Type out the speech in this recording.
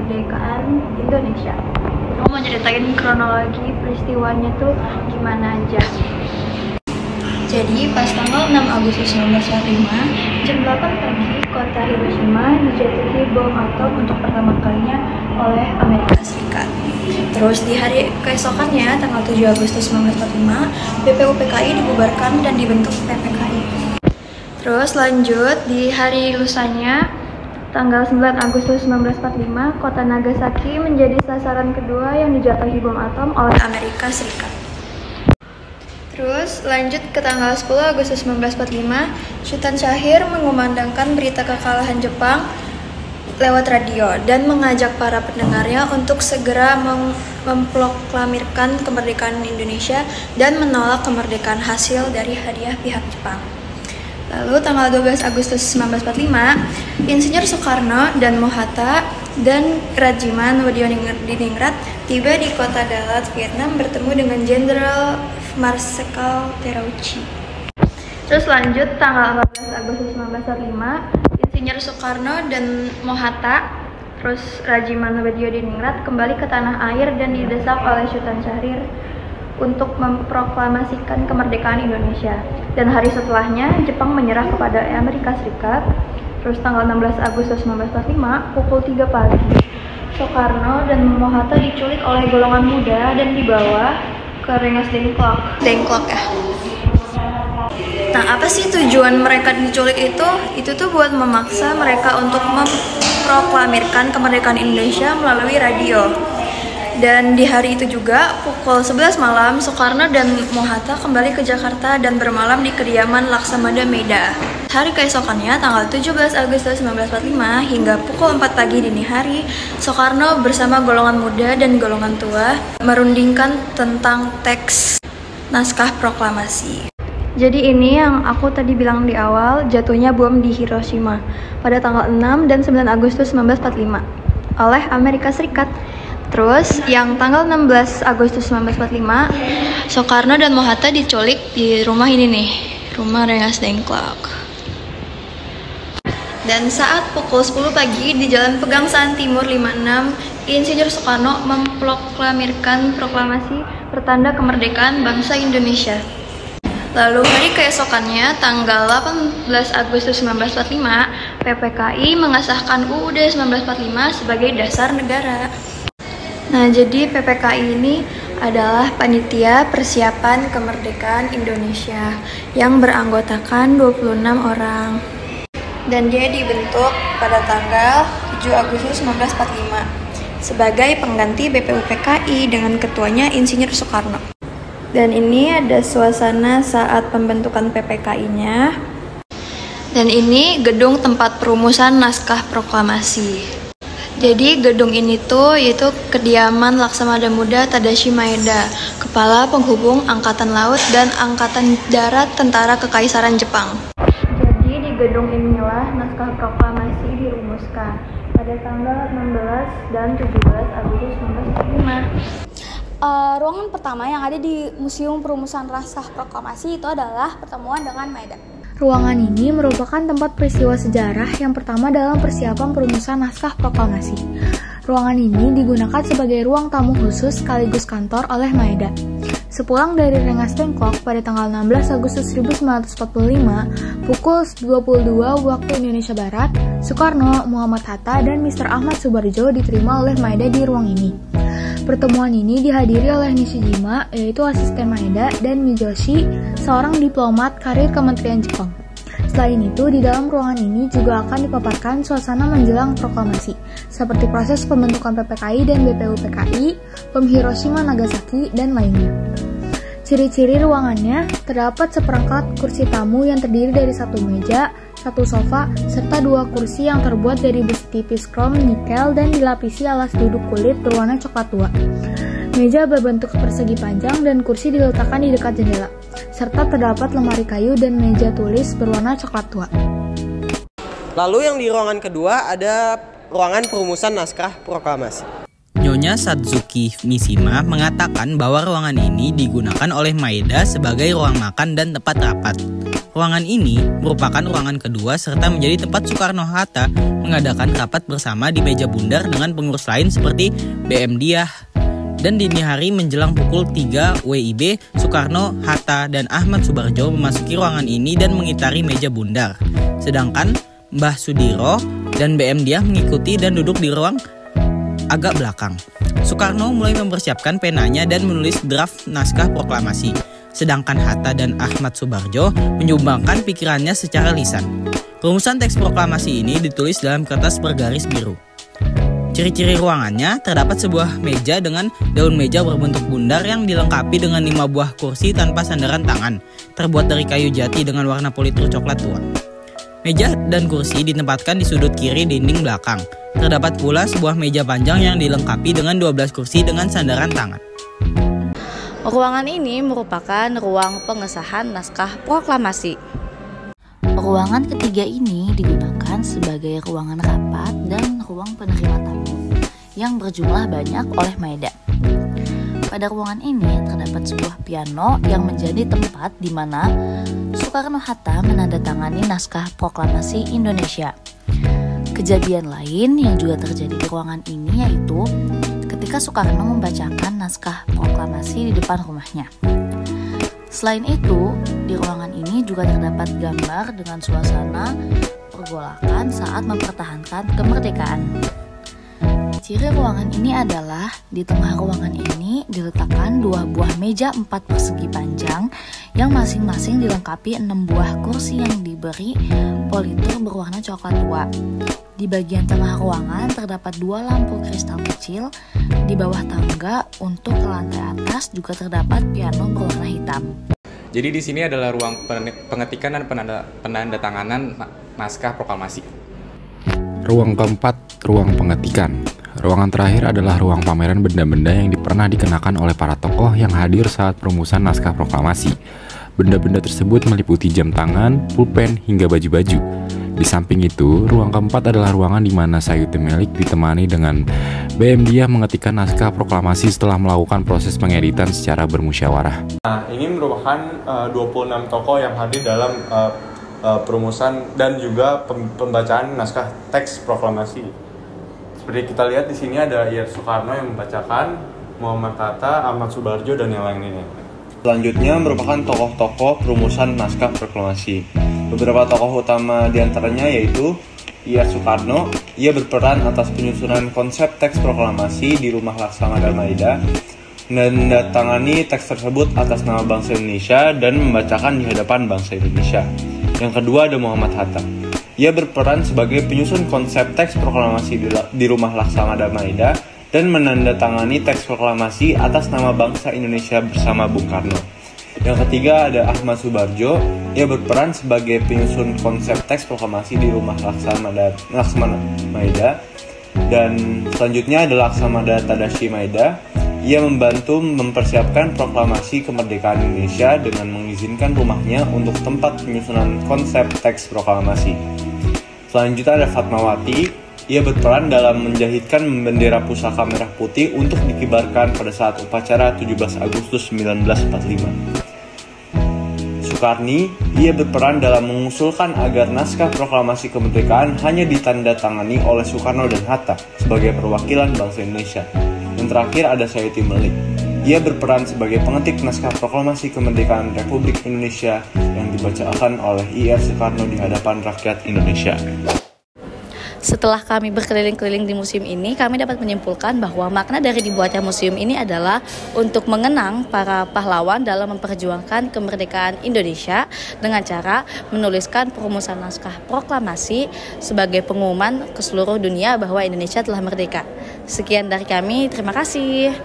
kemerdekaan Indonesia. Aku mau ceritain kronologi peristiwanya tuh gimana aja. Jadi pas tanggal 6 Agustus 1945, jam 8 pagi, kota Hiroshima dijatuhi bom atom untuk pertama kalinya oleh Amerika Serikat. Terus di hari keesokannya, tanggal 7 Agustus 1945, BPUPKI dibubarkan dan dibentuk PPKI. Terus lanjut di hari lusanya, tanggal 9 Agustus 1945, kota Nagasaki menjadi sasaran kedua yang dijatuhi bom atom oleh Amerika Serikat. Terus lanjut ke tanggal 10 Agustus 1945, Sultan Syahrir mengumandangkan berita kekalahan Jepang lewat radio dan mengajak para pendengarnya untuk segera memproklamirkan kemerdekaan Indonesia dan menolak kemerdekaan hasil dari hadiah pihak Jepang. Lalu tanggal 12 Agustus 1945, Insinyur Soekarno dan Mohatta dan Rajiman Wadioningrat tiba di kota Dalat, Vietnam bertemu dengan Jenderal Marsekal Terauchi. Terus lanjut tanggal 14 Agustus 1945, Insinyur Soekarno dan Mohatta, terus Rajiman Wadioningrat kembali ke tanah air dan didesak oleh Sultan Syahrir untuk memproklamasikan kemerdekaan Indonesia. Dan hari setelahnya Jepang menyerah kepada Amerika Serikat. Terus tanggal 16 Agustus 1945 pukul 3 pagi, Soekarno dan Mohatta diculik oleh golongan muda dan dibawa ke Rengas Dengklok ya. Nah, apa sih tujuan mereka diculik itu? Itu tuh buat memaksa mereka untuk memproklamirkan kemerdekaan Indonesia melalui radio. Dan di hari itu juga, pukul 11 malam, Soekarno dan Mohatta kembali ke Jakarta dan bermalam di kediaman Laksamada Meida. Hari keesokannya, tanggal 17 Agustus 1945 hingga pukul 4 pagi dini hari, Soekarno bersama golongan muda dan golongan tua merundingkan tentang teks naskah proklamasi. Jadi ini yang aku tadi bilang di awal, jatuhnya bom di Hiroshima pada tanggal 6 dan 9 Agustus 1945 oleh Amerika Serikat. Terus yang tanggal 16 Agustus 1945, Soekarno dan Mohatta diculik di rumah ini nih, rumah Rengas Dengklok. Dan saat pukul 10 pagi di Jalan Pegangsaan Timur 56, Insinyur Soekarno memproklamirkan proklamasi pertanda kemerdekaan bangsa Indonesia. Lalu hari keesokannya, tanggal 18 Agustus 1945, PPKI mengesahkan UUD 1945 sebagai dasar negara. Nah, jadi PPKI ini adalah Panitia Persiapan Kemerdekaan Indonesia yang beranggotakan 26 orang. Dan dia dibentuk pada tanggal 7 Agustus 1945 sebagai pengganti BPUPKI dengan ketuanya Insinyur Soekarno. Dan ini ada suasana saat pembentukan PPKI-nya. Dan ini gedung tempat perumusan naskah proklamasi. Jadi gedung ini tuh yaitu kediaman Laksamada Muda Tadashi Maeda, Kepala Penghubung Angkatan Laut dan Angkatan Darat Tentara Kekaisaran Jepang. Jadi di gedung inilah naskah proklamasi dirumuskan pada tanggal 16 dan 17 Agustus 1945. Ruangan pertama yang ada di Museum Perumusan Naskah Proklamasi itu adalah pertemuan dengan Maeda. Ruangan ini merupakan tempat peristiwa sejarah yang pertama dalam persiapan perumusan naskah proklamasi. Ruangan ini digunakan sebagai ruang tamu khusus sekaligus kantor oleh Maeda. Sepulang dari Rengas Dengklok pada tanggal 16 Agustus 1945 pukul 22 waktu Indonesia Barat, Soekarno, Muhammad Hatta, dan Mr. Ahmad Subarjo diterima oleh Maeda di ruang ini. Pertemuan ini dihadiri oleh Nishijima, yaitu asisten Maeda, dan Mijoshi, seorang diplomat karir Kementerian Jepang. Selain itu, di dalam ruangan ini juga akan dipaparkan suasana menjelang proklamasi, seperti proses pembentukan PPKI dan BPUPKI, bom Hiroshima Nagasaki, dan lainnya. Ciri-ciri ruangannya terdapat seperangkat kursi tamu yang terdiri dari satu meja, satu sofa, serta dua kursi yang terbuat dari besi tipis krom nikel dan dilapisi alas duduk kulit berwarna coklat tua. Meja berbentuk persegi panjang dan kursi diletakkan di dekat jendela, serta terdapat lemari kayu dan meja tulis berwarna coklat tua. Lalu yang di ruangan kedua ada ruangan perumusan naskah proklamasi. Nyonya Satsuki Mishima mengatakan bahwa ruangan ini digunakan oleh Maeda sebagai ruang makan dan tempat rapat. Ruangan ini merupakan ruangan kedua serta menjadi tempat Soekarno-Hatta mengadakan rapat bersama di meja bundar dengan pengurus lain seperti BM Diah. Dan dini hari menjelang pukul 3 WIB, Soekarno, Hatta, dan Ahmad Subarjo memasuki ruangan ini dan mengitari meja bundar. Sedangkan Mbah Sudiro dan BM Diah mengikuti dan duduk di ruang agak belakang. Soekarno mulai mempersiapkan penanya dan menulis draft naskah proklamasi. Sedangkan Hatta dan Ahmad Subarjo menyumbangkan pikirannya secara lisan. Rumusan teks proklamasi ini ditulis dalam kertas bergaris biru. Ciri-ciri ruangannya terdapat sebuah meja dengan daun meja berbentuk bundar yang dilengkapi dengan 5 buah kursi tanpa sandaran tangan, terbuat dari kayu jati dengan warna politur coklat tua. Meja dan kursi ditempatkan di sudut kiri dinding belakang. Terdapat pula sebuah meja panjang yang dilengkapi dengan 12 kursi dengan sandaran tangan. Ruangan ini merupakan ruang pengesahan naskah proklamasi. Ruangan ketiga ini digunakan sebagai ruangan rapat dan ruang penerima tamu yang berjumlah banyak oleh Maeda. Pada ruangan ini terdapat sebuah piano yang menjadi tempat di mana Soekarno-Hatta menandatangani naskah proklamasi Indonesia. Kejadian lain yang juga terjadi di ruangan ini yaitu ketika Soekarno membacakan naskah proklamasi di depan rumahnya. Selain itu, di ruangan ini juga terdapat gambar dengan suasana pergolakan saat mempertahankan kemerdekaan. Ciri ruangan ini adalah di tengah ruangan ini diletakkan 2 buah meja 4 persegi panjang yang masing-masing dilengkapi 6 buah kursi yang diberi politur berwarna coklat tua. Di bagian tengah ruangan terdapat 2 lampu kristal kecil. Di bawah tangga untuk ke lantai atas juga terdapat piano berwarna hitam. Jadi di sini adalah ruang pengetikan dan penandatanganan naskah proklamasi. Ruang keempat, ruang pengetikan. Ruangan terakhir adalah ruang pameran benda-benda yang pernah dikenakan oleh para tokoh yang hadir saat perumusan naskah proklamasi. Benda-benda tersebut meliputi jam tangan, pulpen, hingga baju-baju. Di samping itu, ruang keempat adalah ruangan di mana Sayuti Melik ditemani dengan BM Diah mengetikkan naskah proklamasi setelah melakukan proses pengeditan secara bermusyawarah. Nah, ini merupakan 26 tokoh yang hadir dalam perumusan dan juga pembacaan naskah teks proklamasi. Seperti kita lihat di sini ada Soekarno yang membacakan, Muhammad Hatta, Ahmad Subarjo, dan yang lainnya. Selanjutnya merupakan tokoh-tokoh perumusan naskah proklamasi. Beberapa tokoh utama diantaranya yaitu Soekarno. Ia berperan atas penyusunan konsep teks proklamasi di Rumah Laksamana Maeda, menandatangani teks tersebut atas nama bangsa Indonesia dan membacakan di hadapan bangsa Indonesia. Yang kedua ada Muhammad Hatta. Ia berperan sebagai penyusun konsep teks proklamasi di Rumah Laksamana Maeda dan menandatangani teks proklamasi atas nama bangsa Indonesia bersama Bung Karno. Yang ketiga ada Ahmad Subarjo. Ia berperan sebagai penyusun konsep teks proklamasi di Rumah Laksamana Maeda. Dan selanjutnya adalah Laksamana Tadashi Maeda. Ia membantu mempersiapkan proklamasi kemerdekaan Indonesia dengan mengizinkan rumahnya untuk tempat penyusunan konsep teks proklamasi. Selanjutnya ada Fatmawati. Ia berperan dalam menjahitkan bendera pusaka merah putih untuk dikibarkan pada saat upacara 17 Agustus 1945. Soekarni, ia berperan dalam mengusulkan agar naskah proklamasi kemerdekaan hanya ditandatangani oleh Soekarno dan Hatta sebagai perwakilan bangsa Indonesia. Yang terakhir ada Sayuti Melik. Ia berperan sebagai pengetik naskah proklamasi kemerdekaan Republik Indonesia yang dibacakan oleh Soekarno di hadapan rakyat Indonesia. Setelah kami berkeliling-keliling di museum ini, kami dapat menyimpulkan bahwa makna dari dibuatnya museum ini adalah untuk mengenang para pahlawan dalam memperjuangkan kemerdekaan Indonesia dengan cara menuliskan perumusan naskah proklamasi sebagai pengumuman ke seluruh dunia bahwa Indonesia telah merdeka. Sekian dari kami, terima kasih.